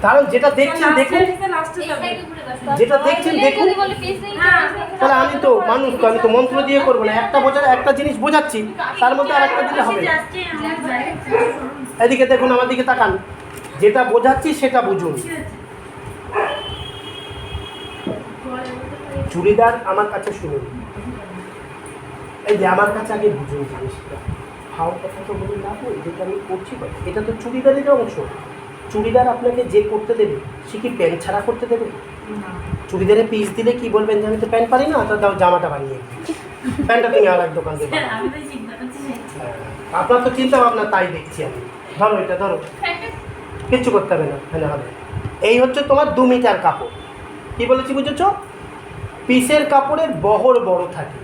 কারণ যেটা দেখছেন দেখুন, যেটা দেখছেন দেখুন। তাহলে আমি তো মানুষ, তো আমি তো মন্ত্র দিয়ে করবো না, একটা জিনিস বোঝাচ্ছি, তার মধ্যে আর একটা দিলে হবে। এদিকে দেখুন, আমার দিকে তাকান, যেটা বোঝাচ্ছি সেটা বুঝুন। চুড়িদার আমার কাছে শুনুন, এই যে আমার কাছে আগে বুঝুন জিনিসটা। হাও কথা তো বলে না, যেটা আমি করছি, এটা তো চুড়িদারের অংশ। চুড়িদার আপনাকে যে করতে দেবে, সে কি প্যান্ট ছাড়া করতে দেবে? চুড়িদারে পিস দিলে কি বলবেন যে আমি তো প্যান্ট পারি না, তো দাও জামাটা বানিয়ে দিই, প্যান্টটা তুমি আর এক দোকান থেকে। আপনার তো চিন্তা ভাবনা, তাই দেখছি আমি। ধরো এটা, ধরো, কিচ্ছু করতে হবে না, হ্যাঁ হবে। এই হচ্ছে তোমার 2 মিটার কাপড়। কি বলেছি বুঝেছ? পিসের কাপড়ের বহর বড় থাকে,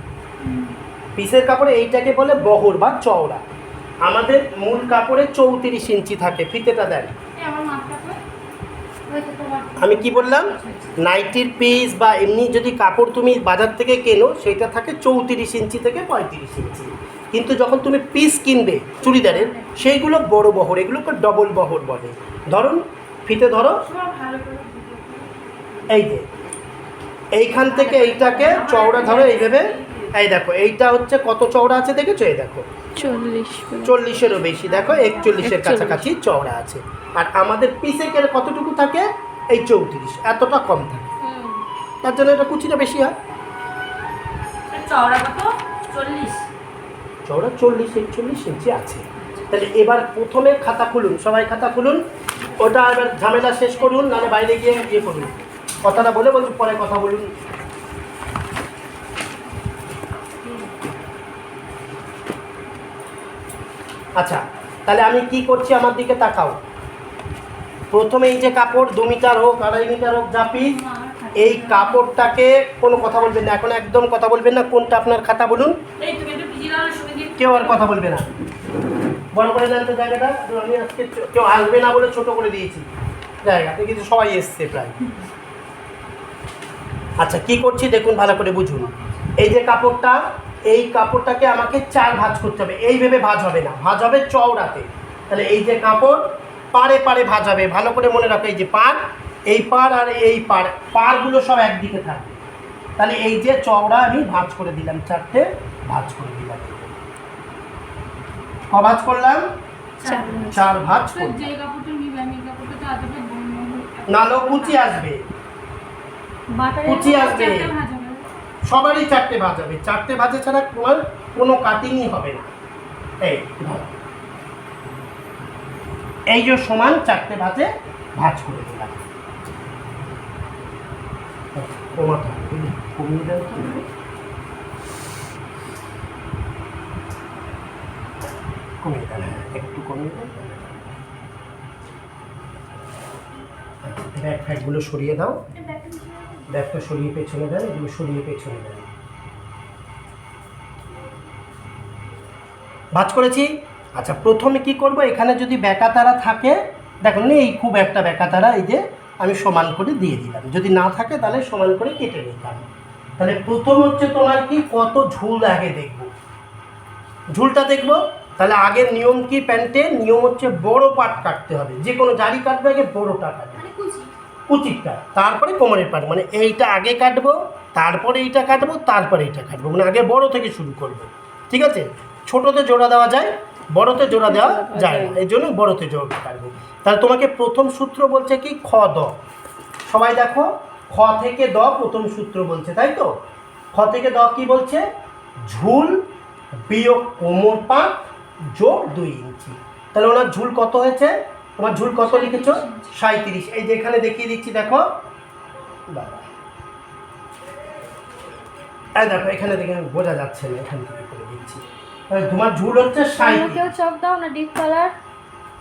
পিসের কাপড়ে এইটাকে বলে বহর বা চওড়া। আমাদের মূল কাপড়ে 34 ইঞ্চি থাকে। ফিতেটা দেন। আমি কি বললাম? নাইটির পিস বা এমনি যদি কাপড় তুমি বাজার থেকে কেনো, সেটা থাকে 34 ইঞ্চি থেকে 35 ইঞ্চি। কিন্তু যখন তুমি পিস কিনবে চুড়িদারের, সেইগুলো বড় বহর, এগুলোকে ডবল বহর বলে। ধরুন, ফিতে ধরো, এই যে এইখান থেকে এইটাকে চওড়া ধরো এইভাবে। এই দেখো, এইটা হচ্ছে কত চওড়া আছে দেখেছো? এই দেখো 40-এরও বেশি, দেখো 41-এর কাছাকাছি চওড়া আছে। আর আমাদের পিসে কতটুকু থাকে? এই 34, এতটা কম থাকে। তার জন্য এটা কুচিটা বেশি হয়। চওড়া কত? 40, চওড়া 40-41 ইঞ্চি আছে। তাহলে এবার প্রথমে খাতা খুলুন, সবাই খাতা খুলুন। ওটা এবার ঝামেলা শেষ করুন, নাহলে বাইরে গিয়ে ইয়ে করুন। কথাটা বলে বলুন, পরে কথা বলুন। আচ্ছা, তাহলে আমি কি করছি, আমার দিকে তাকাও। প্রথমে এই যে কাপড় 2 মিটার হোক, 2.5 মিটার হোক, যা পিস, এই কাপড়টাকে কোনো কথা বলবেন না, এখন একদম কথা বলবেন না। কোনটা আপনার খাতা বলুন, কেউ আর কথা বলবে না। বড় করে দেন তো জায়গাটা, আমি আজকে কেউ আসবে না বলে ছোট করে দিয়েছি জায়গাতে, কিন্তু সবাই এসছে প্রায়। আচ্ছা, কি করছি দেখুন, ভালো করে বুঝুন। এই যে কাপড়টা, এই কাপড়টাকে আমাকে 4 ভাঁজ করতে হবে। এইভাবে ভাঁজ হবে না, ভাঁজ হবে চওড়াতে। তাহলে এই যে কাপড়, পাড়ে পাড়ে ভাঁজ হবে। ভালো করে মনে রাখো, এই যে পাড়, এই পাড় আর এই পাড়, পাড়গুলো সব একদিকে থাকবে। তাহলে এই যে চওড়া আমি ভাঁজ করে দিলাম, 4টে ভাঁজ করে দিলাম। ক ভাঁজ করলাম? 4 ভাঁজ করলাম। নালো কুচি আসবে, কুচি আসবে, সবারই 4টে ভাঁজ হবে। 4টে ভাঁজে ছাড়া তোমার কোনো কাটিংই হবে না। এই যে সমান 4টে ভাঁজে ভাঁজ করে দিলাম। কমাটা কমিয়ে দেন, কমিয়ে দেন, একটু কমিয়ে দেন। ব্যাগ ফ্যাগগুলো সরিয়ে দাও, ব্যাগটা সরিয়ে পেছনে দেন, এগুলো সরিয়ে পেছনে দেন। ভাঁজ করেছি। আচ্ছা, প্রথমে কি করব, এখানে যদি বেকাতারা থাকে, দেখুন নেই খুব একটা বেকাতারা, এই যে আমি সমান করে দিয়ে দিলাম। যদি না থাকে তাহলে সমান করে কেটে নিতাম। তাহলে প্রথম হচ্ছে তোমার কি, কত ঝুল আগে দেখব, ঝুলটা দেখব। তাহলে আগের নিয়ম কি, প্যান্টের নিয়ম হচ্ছে বড় পাট কাটতে হবে। যে কোনো জারি কাটবে আগে বড়টা কাটবে, কুচিটা, তারপরে কোমরের পাট। মানে এইটা আগে কাটবো, তারপরে এইটা কাটবো, তারপরে এইটা কাটবো। মানে আগে বড় থেকে শুরু করবো, ঠিক আছে? ছোটোতে জোড়া দেওয়া যায়, বড়তে জোড়া দেওয়া যায় না, এই জন্য বড়তে জোড়া কাটবো। তাহলে তোমাকে প্রথম সূত্র বলছে কি, খ দ। সবাই দেখো, খ থেকে দ প্রথম সূত্র বলছে, তাই তো? খ থেকে দ কি বলছে? ঝুল বিয়োগ কোমর পাট যোগ 2 ইঞ্চি। তাহলে ওনার ঝুল কত হয়েছে? তোমার ঝুল কত লিখেছ? 37। এই যে এখানে দেখিয়ে দিচ্ছি, দেখো বাবা, এই দেখো এখানে দেখে বোঝা যাচ্ছে না, এখান থেকে করে দিচ্ছি। তোমার ঝুল হচ্ছে 37। চক দাও না, ডিপ কালার।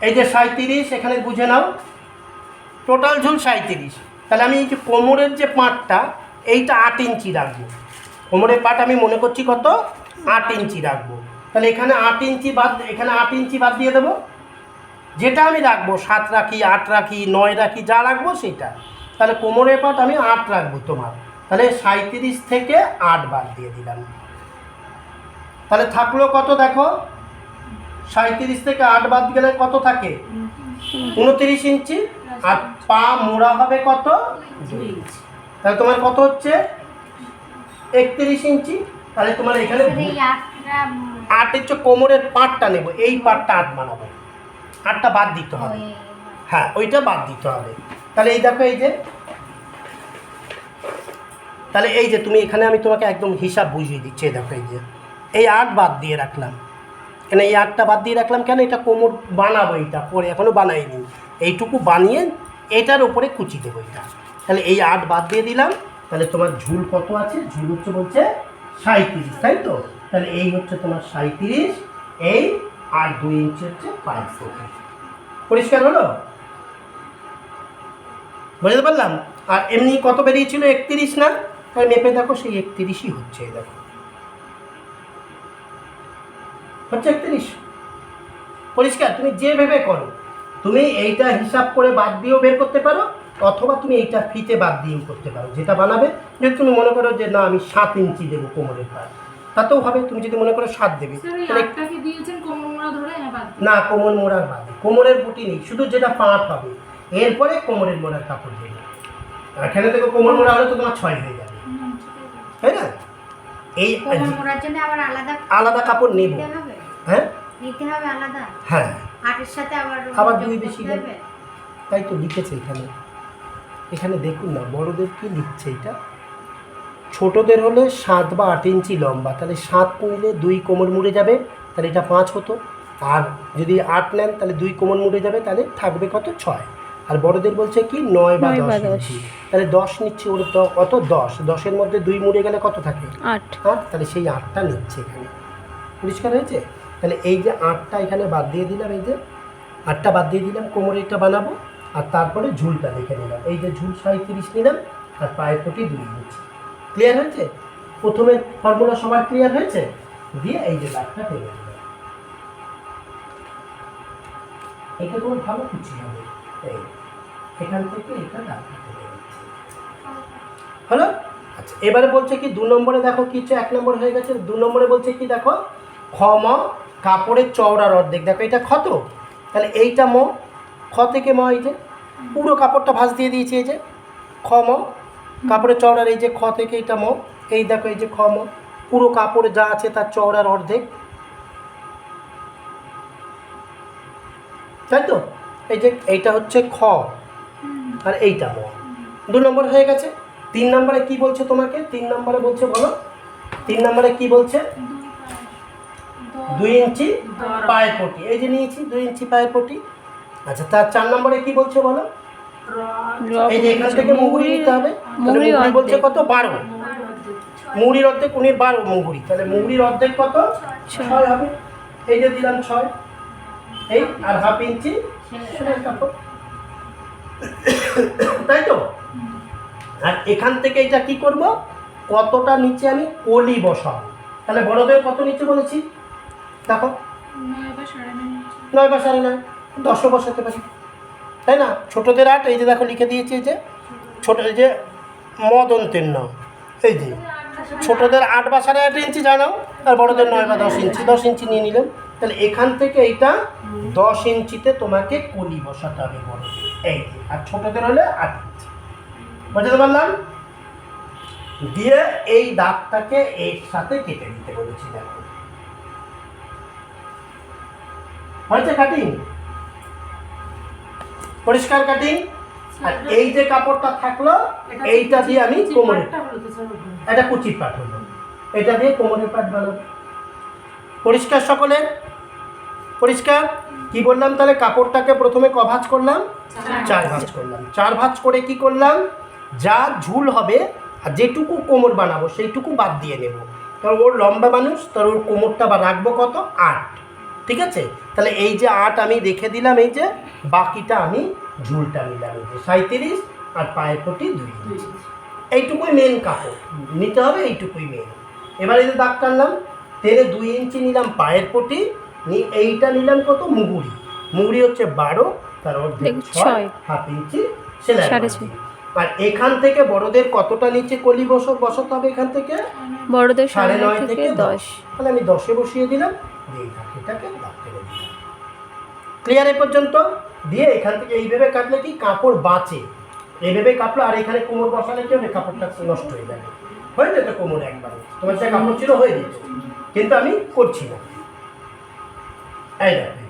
এই যে 37, এখানে বুঝে নাও, টোটাল ঝুল 37। তাহলে আমি এই যে কোমরের যে পাটটা, এইটা 8 ইঞ্চি রাখবো। কোমরের পাট আমি মনে করছি কত, 8 ইঞ্চি রাখবো। তাহলে এখানে 8 ইঞ্চি বাদ, এখানে 8 ইঞ্চি বাদ দিয়ে দেবো। যেটা আমি রাখবো, 7 রাখি, 8 রাখি, 9 রাখি, যা রাখবো সেটা। তাহলে কোমরের পাট আমি 8 রাখবো তোমার। তাহলে 37 থেকে 8 বাদ দিয়ে দিলাম। তাহলে থাকলো কত দেখো, 37 থেকে 8 বাদ গেলে কত থাকে? 29 ইঞ্চি। আর পা মোড়া হবে কত? 2 ইঞ্চি। তাহলে তোমার কত হচ্ছে? 31 ইঞ্চি। তাহলে তোমার এখানে এই 8টা 8 হচ্ছে কোমরের পাটটা নেব, এই পাটটা 8 বানাবো, 8টা বাদ দিতে হবে। হ্যাঁ, ওইটা বাদ দিতে হবে। তাহলে এই দেখো, এই যে তাহলে এই যে তুমি এখানে আমি তোমাকে একদম হিসাব বুঝিয়ে দিচ্ছি। এই দেখো, এই যে এই 8 বাদ দিয়ে রাখলাম, কেন এই 8টা বাদ দিয়ে রাখলাম কেন? এটা কোমর বানাবো, এইটা পরে এখনও বানাইনি, এইটুকু বানিয়ে এটার উপরে কুচি দেবো এটা। তাহলে এই 8 বাদ দিয়ে দিলাম। তাহলে তোমার ঝুল কত আছে? ঝুল হচ্ছে বলছে 37, তাই তো? তাহলে এই হচ্ছে তোমার 37, এই আর 2 ইঞ্চি হচ্ছে 5 ফুট। পরিষ্কার হলো? বুঝতে পারলাম? আর এমনি কত বেরিয়েছিল? 31 না? তাহলে মেপে দেখো, সেই 31ই হচ্ছে। এই দেখো, হচ্ছে 31। পরিষ্কার? তুমি যে ভেবে করো, তুমি এইটা হিসাব করে বাদ দিয়েও বের করতে পারো, অথবা তুমি এইটা ফিতে বাদ দিয়েও করতে পারো, যেটা বানাবে। যদি তুমি মনে করো যে না আমি 7 ইঞ্চি দেবো কোমরের পাট, তাতেও হবে। তুমি যদি মনে করো 7 দেবে, স্যার এই তাহলে 8টা কি দিয়েছেন কোমর মোড়া ধরে না বাদ? না, কোমর মোড়ার বাদে, কোমরের বুটি নেই, শুধু যেটা পাট হবে, এরপরে কোমরের মোড়ার কাপড় দেবে। এখানে থেকে কোমর মোড়া হলে তো তোমার 6 হয়ে যাবে, তাই না? এই কোমর মোড়ার জন্য আবার আলাদা আলাদা কাপড় নেব। নিতে হবে? হ্যাঁ নিতে হবে আলাদা? হ্যাঁ, 8 এর সাথে আবার যোগ 2 করতে বেশি হবে? তাই তো লিখেছে এখানে। এখানে দেখুন না, বড়দের কি লিখছে এটা। ছোটদের হলে 7 বা 8 ইঞ্চি লম্বা, তাহলে 7 নিলে 2 কোমর মুড়ে যাবে, তাহলে এটা 5 হতো। আর যদি 8 নেন তাহলে 2 কোমর মুড়ে যাবে, তাহলে থাকবে কত? 6। আর বড়দের বলছে কি 9 বা 10 ইঞ্চি, তাহলে 10 নিচ্ছে। ওর তো কত? 10, 10-এর মধ্যে 2 মুড়ে গেলে কত থাকে? 8। তাহলে সেই 8টা নিচ্ছে এখানে। পরিষ্কার হয়েছে? তাহলে এই যে 8টা এখানে বাদ দিয়ে দিলাম, এই যে 8টা বাদ দিয়ে দিলাম, কোমরেরটা বানাবো। আর তারপরে ঝুলটা দেখে নিলাম, এই যে ঝুল 37 নিলাম, আর পায়ের পটি 2 ইঞ্চি। ক্লিয়ার হয়েছে? প্রথমে ফর্মুলা সবার ক্লিয়ার হয়েছে? দিয়ে এই যে দাগটা টেনে দিলাম, এটা তোমার ভালো কুচি হবে। এই এখান থেকে এটা দাগটা টেনে দিচ্ছি, হলো? আচ্ছা, এবারে বলছে কি 2 নম্বরে দেখো কি হচ্ছে, 1 নম্বর হয়ে গেছে। 2 নম্বরে বলছে কি দেখো, খ ম কাপড়ের চওড়ার অর্ধেক। দেখো এটা খ, তো তাহলে এইটা ম, খ থেকে ম, এই যে পুরো কাপড়টা ভাঁজ দিয়ে দিয়েছি, এই যে খ ম কাপড়ের চওড়ার, এই যে খ থেকে এইটা ম, এই দেখো এই যে খ ম, পুরো কাপড়ে যা আছে তার চওড়ার অর্ধেক, তাই তো? এই যে এইটা হচ্ছে খ, আর এইটা ম। 2 নম্বর হয়ে গেছে। 3 নম্বরে কি বলছে তোমাকে? 3 নম্বরে বলছে, বলো 3 নম্বরে কি বলছে? 2 ইঞ্চি পায়ের পটি, এই যে নিয়েছি 2 ইঞ্চি পায়ের পটি। আচ্ছা, তার 4 নম্বরে কি বলছে বলো? এই যে এখান থেকে মুহুরি নিতে হবে। মুহুরি বলছে কত? 12। মুহুরির অর্ধেক, উনির 12 মুহুরি, তাহলে মুহুরির অর্ধেক কত? 6 হবে। এই যে দিলাম 6, এই আর হাফ ইঞ্চি সেলাই কাপড়, তাই তো? আর এখান থেকে এটা কি করব? কতটা নিচে আমি কলি বসাবো। তাহলে বড়দের কত নিচে বলেছি দেখো? 9 বা 9.5। 9 বা 9.5, 10ও বসাতে পারি, তাই না? ছোটদের 8, এই যে দেখো লিখে দিয়েছি, এই যে ছোট, এই যে মদন্তের ন, এই যে ছোটদের 8 বা 8.5 ইঞ্চি জানাও, আর বড়দের 9 বা 10 ইঞ্চি, 10 ইঞ্চি নিয়ে নিলাম। তাহলে এখান থেকে এইটা 10 ইঞ্চিতে তোমাকে কলি বসাতে হবে বড়দের, এই যে। আর ছোটদের হলে 8 ইঞ্চি। বুঝতে পারলাম? দিয়ে এই দাগটাকে এর সাথে কেটে দিতে বলেছি, দেখো হয়েছে কাটিং? পরিষ্কার কাটিং? আর এই যে কাপড়টা থাকলো, এইটা দিয়ে আমি কোমরে, এটা কুচির পাট হলো, এটা দিয়ে কোমরের পাট বানাবো। পরিষ্কার সকলে? পরিষ্কার? কি বললাম তাহলে? কাপড়টাকে প্রথমে ক ভাঁজ করলাম? 4 ভাঁজ করলাম। 4 ভাঁজ করে কি করলাম? যা ঝুল হবে আর যেটুকু কোমর বানাবো সেইটুকু বাদ দিয়ে নেব। কারণ ওর লম্বা মানুষ, তার ওর কোমরটা বা রাখবো কত? 8, ঠিক আছে? তাহলে এই যে 8 আমি রেখে দিলাম, এই যে বাকিটা আমি ঝুলটা নিলাম, এই যে 37, আর পায়ের পটি 2 ইঞ্চি। এইটুকুই মেন কাপড় নিতে হবে, এইটুকুই মেন। এবার এই যে দাগ টানলাম, টেনে 2 ইঞ্চি নিলাম পায়ের পটি, এইটা নিলাম কত? মুহুরি। মুহুরি হচ্ছে 12, তার অর্ধেক 6, হাফ ইঞ্চি সেলাই। আর এখান থেকে বড়দের কতটা নিচে কলি বসাতে হবে? এখান থেকে বড়দের 9.5 থেকে 10। তাহলে আমি 10-এ বসিয়ে দিলাম, দিয়ে এটাকে দাগ টেনে দিলাম। ক্লিয়ার এ পর্যন্ত? দিয়ে এখান থেকে এইভাবে কাটলে কি কাপড় বাঁচে, এইভাবে কাটলো। আর এখানে কোমর বসালে কি হবে, কাপড়টা নষ্ট হয়ে যাবে, হয়ে যেত কোমর একবারে, তোমার যে কাপড় ছিল হয়ে যেত, কিন্তু আমি করছি না। এই দেখো,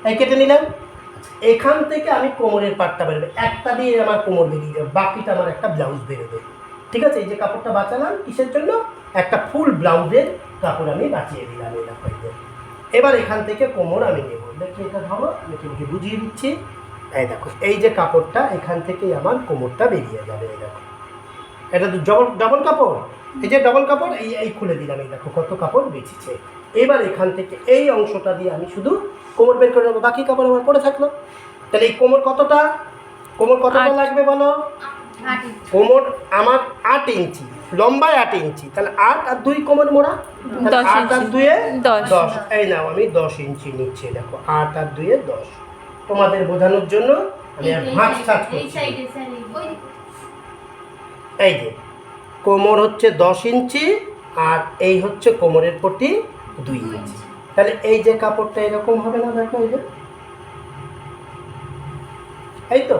এই কেটে নিলাম। এখান থেকে আমি কোমরের পাটটা বেরোবে, একটা দিয়ে আমার কোমর বেরিয়ে যাবে, বাকিটা আমার একটা ব্লাউজ বেরোবে। ঠিক আছে, এই যে কাপড়টা বাঁচালাম কিসের জন্য, একটা ফুল ব্লাউজের কাপড় আমি বাঁচিয়ে দিলাম। এই দেখো, এবার এখান থেকে কোমর আমি নেব। দেখি এটা ধরো, আমি তোমাকে বুঝিয়ে দিচ্ছি। এই দেখো, এই যে কাপড়টা এখান থেকেই আমার কোমরটা বেরিয়ে যাবে। এই দেখো, এটা তো ডবল কাপড়, এই যে ডবল কাপড়, এই খুলে দিলাম। এই দেখো কত কাপড় বেঁচেছে। এবার এখান থেকে এই অংশটা দিয়ে আমি শুধু কোমর বের করে নেবো, বাকি কাপড় আমার পরে থাকলো। তাহলে এই কোমর কতটা লাগবে বলো? কোমর আমার 8 ইঞ্চি, লম্বায় 8 ইঞ্চি, তাহলে 8 আর 2 কোমর মোড়া, 8 আর 2 10। এই নাও, আমি 10 ইঞ্চি নিচ্ছি। দেখো 8 আর 2 10। তোমাদের বোঝানোর জন্য আমি আর ভাঁজ ছাঁচ করছি। এই যে কোমর হচ্ছে 10 ইঞ্চি, আর এই হচ্ছে কোমরের পট্টি 2 ইঞ্চি। তাহলে এই যে কাপড়টা এরকম হবে না, দেখো এই যে, এই তো।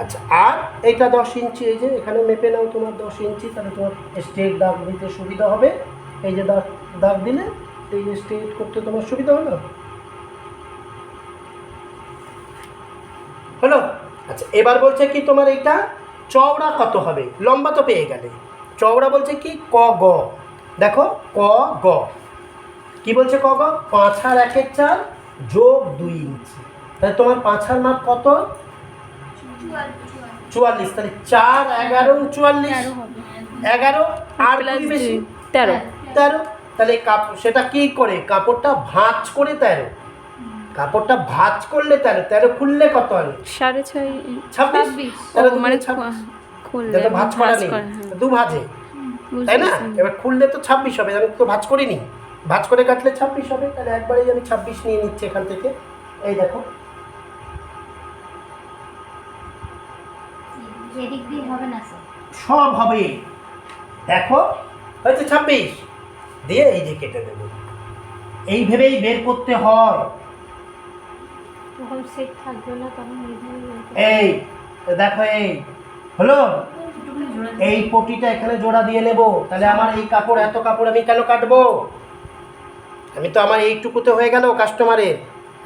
আচ্ছা, আর এইটা 10 ইঞ্চি, এই যে এখানে মেপে নাও তোমার 10 ইঞ্চি, তাহলে তোমার স্ট্রেট দাগ দিতে সুবিধা হবে। এই যে দাগ দিলে এই যে স্ট্রেট করতে তোমার সুবিধা হলো। হলো? আচ্ছা, এবার বলছে কি তোমার এইটা চওড়া কত হবে, লম্বা তো পেয়ে গেলে, চওড়া বলছে কি ক গ। দেখো ক গ কি বলছে, ক গ 5 আর 1 4 যোগ 2 ইঞ্চি। তাহলে তোমার 5 আর মাপ কত, 44। তাহলে 4 11 44, 11 আর বেশি 13। তাহলে সেটা কি করে, কাপড়টা ভাঁজ করে 13, কাপড়টা ভাঁজ করলে 13 খুললে কত হয়, 6.5 26। মানে খুললে ভাঁজ করা নেই, দু ভাঁজে, তাই না? এবার খুললে তো 26 হবে, আমি তো ভাঁজ করিনি, ভাঁজ করে কাটলে 26 হবে। তাহলে একবারেই আমি 26 নিয়ে নিচ্ছি এখান থেকে। এই দেখো, সব হবে, দেখো হয়েছে 26, দিয়ে এই যে কেটে দেবো। এই ভেবেই বের করতে হয়। এই দেখো, এই হলো, এই পটিটা এখানে জোড়া দিয়ে নেব। তাহলে আমার এই কাপড়, এত কাপড় আমি কেন কাটবো, আমি তো আমার এইটুকুতে হয়ে গেল কাস্টমারের,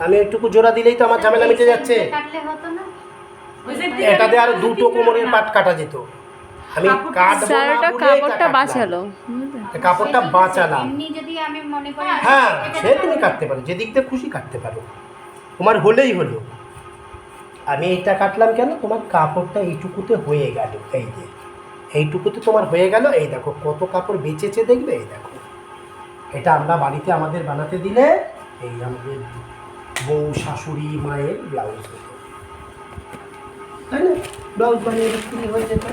আমি এইটুকু জোড়া দিলেই তো আমার ঝামেলা মিটে যাচ্ছে। এটাতে আর 2টো কোমরের পাট কাটা যেত, আমি কাটবো না বলে কাপড়টা বাঁচালো, কাপড়টা বাঁচালাম। এমনি যদি আমি মনে করি, হ্যাঁ, সে তুমি কাটতে পারো, যেদিক দিয়ে খুশি কাটতে পারো, তোমার হলেই হলো। আমি এইটা কাটলাম কেন, তোমার কাপড়টা এইটুকুতে হয়ে গেল, এই যে এইটুকুতে তোমার হয়ে গেল। এই দেখো কত কাপড় বেঁচেছে, দেখবে। এই দেখো, এটা আমরা বাড়িতে আমাদের বানাতে দিলে, এই আমাদের বউ শাশুড়ি মায়ের ব্লাউজ হতো, তাই না? ব্লাউজ বানিয়ে বিক্রি হয়ে যেত।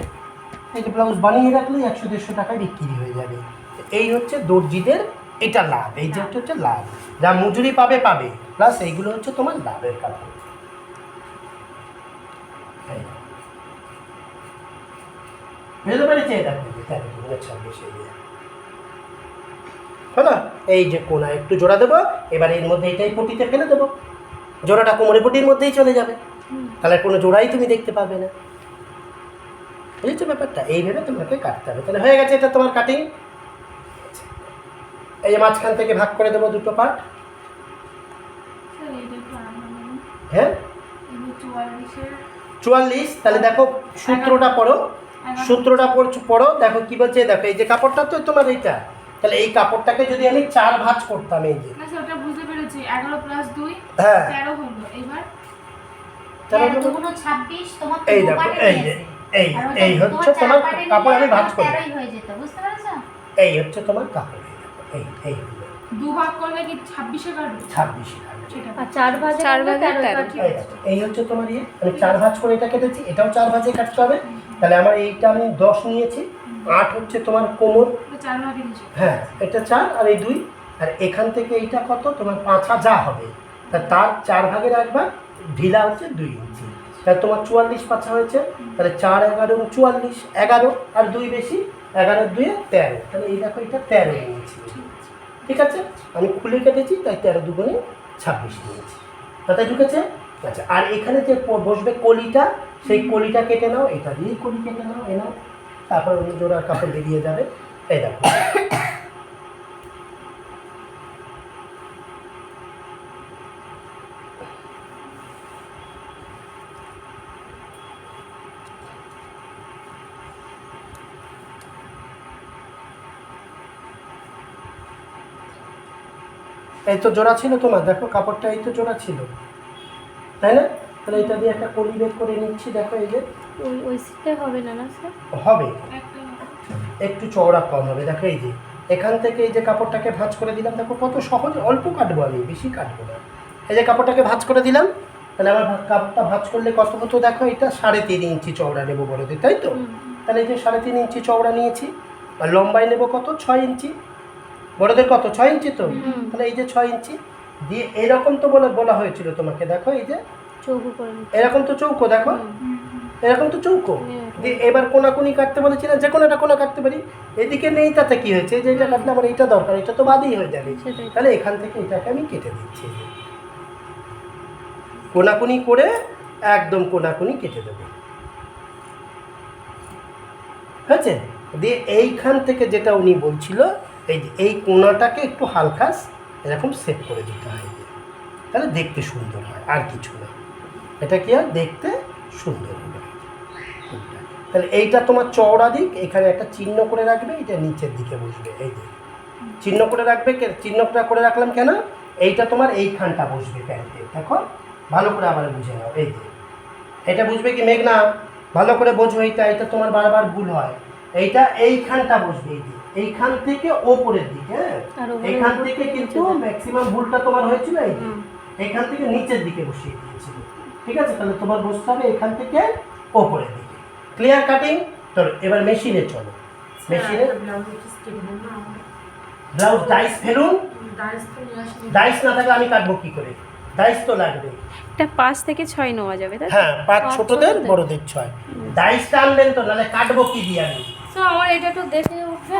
এই যে ব্লাউজ বানিয়ে রাখলে 100-150 টাকায় বিক্রি হয়ে যাবে। এই হচ্ছে দর্জিদের এটা লাভ, এই যে হচ্ছে লাভ, যা মজুরি পাবে, প্লাস এইগুলো হচ্ছে তোমার লাভের কাপড়। বুঝতে পেরেছি? হলো, এই যে কোনা একটু জোড়া দেবো, এবার এর মধ্যে এটাই পটিতে ফেলে দেবো, জোড়াটা কোমরে পটির মধ্যেই চলে যাবে, তাহলে কোনো জোড়াই তুমি দেখতে পাবে না। বুঝেছো ব্যাপারটা? এইভাবে তোমাকে কাটতে হবে। তাহলে হয়ে গেছে এটা তোমার কাটিং। এই যে মাঝখান থেকে ভাগ করে দেবো 2টো পার্ট। হ্যাঁ, 44। তাহলে দেখো সূত্রটা পড়ো, পড়ো, দেখো কি বলছে। দেখো এই যে কাপড়টা তো তোমার এইটা, তাহলে এই কাপড়টাকে যদি আমি 4 ভাঁজ করতাম, এই যে ওটা বুঝতে পেরেছি, 11 + 2 হ্যাঁ 13 হলো। এবার 13 দুগুণ 26, তোমার এই দেখো, এই হচ্ছে তোমার কাপড়, আমি ভাঁজ করি, 13ই হয়ে যেত, বুঝতে পেরেছো? এই হচ্ছে তোমার কাপড়। এই দু ভাগ করলে কি 26 এ কাটবে? 26 কাটবে। আর 4 ভাজে 13। এই হচ্ছে তোমার আমি 4 ভাঁজ করে এটা কেটেছি, এটাও 4 ভাঁজে কাটতে হবে। তাহলে আমার এইটা আমি 10 নিয়েছি, 8 হচ্ছে তোমার কোমর, 4 ভাগে দিয়েছি। হ্যাঁ এটা 4 আর এই 2, আর এখান থেকে এইটা কত তোমার 5 যা হবে, তা তার 4 ভাগের 1 ভাগ ঢিলা হচ্ছে 2 ইঞ্চি। তাহলে তোমার 44 পাছা হয়েছে, তাহলে 4 11 44, 11 আর 2 বেশি, 11 2 13, তাহলে এই দেখো এটা 13 ইঞ্চি। ঠিক আছে, আমি খুলে কেটেছি তাই 13 দুগুণে 26 নিয়েছি। তাতে ঢুকেছে। আচ্ছা, আর এখানে যে বসবে কলিটা, সেই কলিটা কেটে নাও, এটা দিয়ে কলি কেটে নাও, এ নাও, তারপর অন্য জোড়ার কাপড় বেরিয়ে যাবে। এই দেখো এই তো জোড়া ছিল তোমার, দেখো কাপড়টা এই তো জোড়া ছিল, তাই না? তাহলে এটা দিয়ে একটা কলি বের করে নিচ্ছি, দেখো এই যে ওই সিটে হবে না না স্যার? হবে, একটা একটু চওড়া কম হবে। দেখো এই যে এখান থেকে এই যে কাপড়টাকে ভাঁজ করে দিলাম, দেখো কত সহজ, অল্প কাটবো, আমি বেশি কাটবো না। এই যে কাপড়টাকে ভাঁজ করে দিলাম, তাহলে আমার কাপড়টা ভাঁজ করলে কত হতো দেখো, এটা 3.5 ইঞ্চি চওড়া নেবো বড়দের, তাই তো? তাহলে এই যে 3.5 ইঞ্চি চওড়া নিয়েছি, আর লম্বায় নেবো কত, 6 ইঞ্চি। বড়দের কত, 6 ইঞ্চি তো? তাহলে এই যে 6 ইঞ্চি দিয়ে এরকম তো বলা হয়েছিল তোমাকে, দেখো এই যে চৌকো করে নিচ্ছি। এরকম তো চৌকো, দেখো এরকম তো চৌকো দিয়ে এবার কোনাকুনি কাটতে বলেছি না, যে কোনো একটা কোনা কাটতে পারি। এদিকে নেই তাতে কি হয়েছে, যে এটা কাটলে আমার এইটা দরকার, এটা তো বাদই হয়ে যাবে। সেটাই। তাহলে এখান থেকে এটাকে আমি কেটে দিচ্ছি, কোনাকুনি করে একদম কোনাকুনি কেটে দেবো, হয়েছে? দিয়ে এইখান থেকে যেটা উনি বলছিল, এই যে এই কোনাটাকে একটু হালকা এরকম সেট করে দিতে হয়, তাহলে দেখতে সুন্দর হয়, আর কিছু না। এটা কি হয়, দেখতে সুন্দর হবে। তাহলে এইটা তোমার চওড়া দিক, এখানে একটা চিহ্ন করে রাখবে, এটা নিচের দিকে বসবে, এই যে চিহ্ন করে রাখবে। চিহ্নটা করে রাখলাম কেন, এইটা তোমার এইখানটা বসবে প্যান্টে, দেখো ভালো করে আবার বুঝে নাও। এই যে এটা বুঝবে কি মেঘনা, ভালো করে বোঝো, এটা তোমার বারবার ভুল হয়। এইটা এইখানটা বসবে, এই যে এইখান থেকে ওপরের দিকে, হ্যাঁ আর ওপরে এইখান উপর থেকে থেকে কিন্তু নিচে ম্যাক্সিমাম ভুলটা তোমার হয়েছিল, এই যে এখান থেকে নিচের দিকে বসিয়ে দিয়েছিল। ঠিক আছে, তাহলে তোমার বসতে হবে এখান থেকে ওপরের দিকে। Clear cutting? চলো এবার মেশিনে চলো। মেশিনে ব্লাউজ ডাইস ফেলুন, ডাইস না থাকলে আমি কাটবো কি করে, ডাইস তো লাগবে। এটা 5 থেকে 6 নেওয়া যাবে তাই তো? হ্যাঁ, 5 পাঁচ ছোটদের, ছোটদের। বড়দের 6। ডাইসটা আনবেন তো, নাহলে কাটবো কি দিয়ে আমি? তো আমার এটা একটু দেখে উঠবে।